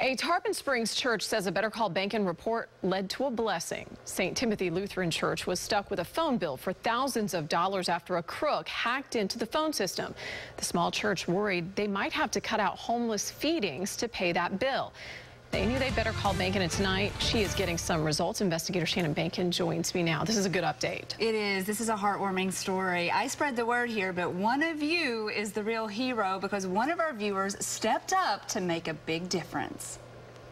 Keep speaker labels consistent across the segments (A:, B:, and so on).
A: A Tarpon Springs church says a Better Call Bankin report led to a blessing. St. Timothy Lutheran Church was stuck with a phone bill for thousands of dollars after a crook hacked into the phone system. The small church worried they might have to cut out homeless feedings to pay that bill. They knew they'd better call Bankin, and tonight she is getting some results. Investigator Shannon Bankin joins me now. This is a good update.
B: It is. This is a heartwarming story. I spread the word here, but one of you is the real hero because one of our viewers stepped up to make a big difference.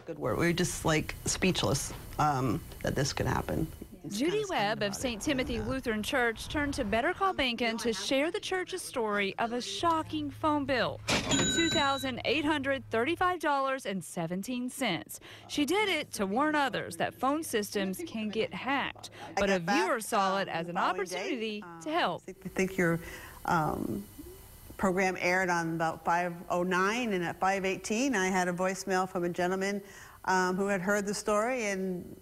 C: Good word. We were just like speechless that this could happen.
D: Judy Webb of St. Timothy Lutheran Church turned to Better Call Bankin to share the church's story of a shocking phone bill of $2,835.17. She did it to warn others that phone systems can get hacked, but a viewer saw it as an opportunity to help.
C: I think your program aired on about 5:09, and at 5:18 I had a voicemail from a gentleman who had heard the story and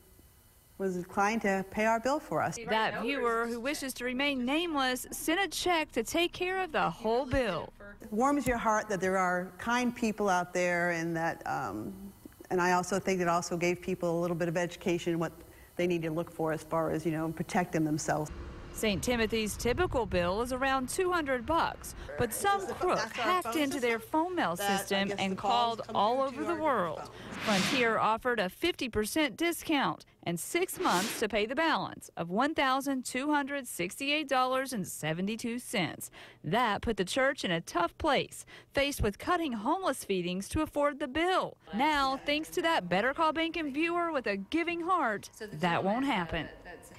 C: was inclined to pay our bill for us.
D: That viewer, who wishes to remain nameless, sent a check to take care of the whole bill.
C: It warms your heart that there are kind people out there, and that, and I also think it also gave people a little bit of education what they need to look for as far as, protecting themselves.
D: St. Timothy's typical bill is around $200, but some crook hacked into their phone mail system and called all over the world. Frontier offered a 50% discount and 6 months to pay the balance of $1,268.72. That put the church in a tough place, faced with cutting homeless feedings to afford the bill. Now, thanks to that Better Call Bankin viewer with a giving heart, that won't happen.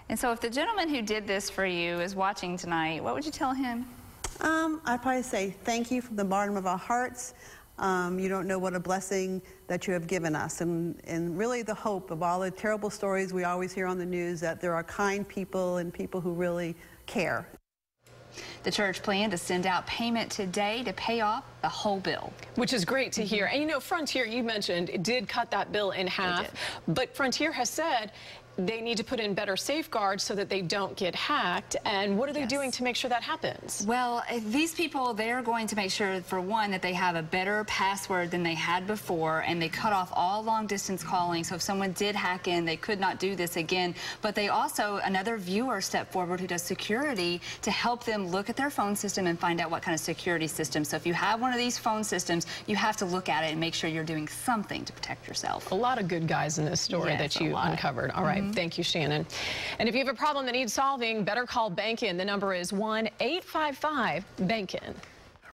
B: And so if the gentleman who did this for you is watching tonight, what would you tell him?
C: I'd probably say thank you from the bottom of our hearts. You don't know what a blessing that you have given us, and really the hope of all the terrible stories we always hear on the news, that there are kind people and people who really care.
B: The church planned to send out payment today to pay off the whole bill.
A: Which is great to hear. And Frontier, you mentioned, it did cut that bill in half, but Frontier has said they need to put in better safeguards so that they don't get hacked. And what are they doing to make sure that happens?
B: Well, these people, they're going to make sure, for one, that they have a better password than they had before, and they cut off all long-distance calling. So if someone did hack in, they could not do this again. But they also, another viewer stepped forward who does security to help them look at their phone system and find out what kind of security system. So if you have one of these phone systems, you have to look at it and make sure you're doing something to protect yourself.
A: A lot of good guys in this story that you uncovered. All right. Thank you, Shannon. And if you have a problem that needs solving, better call Bankin. The number is 1-855-BANKIN.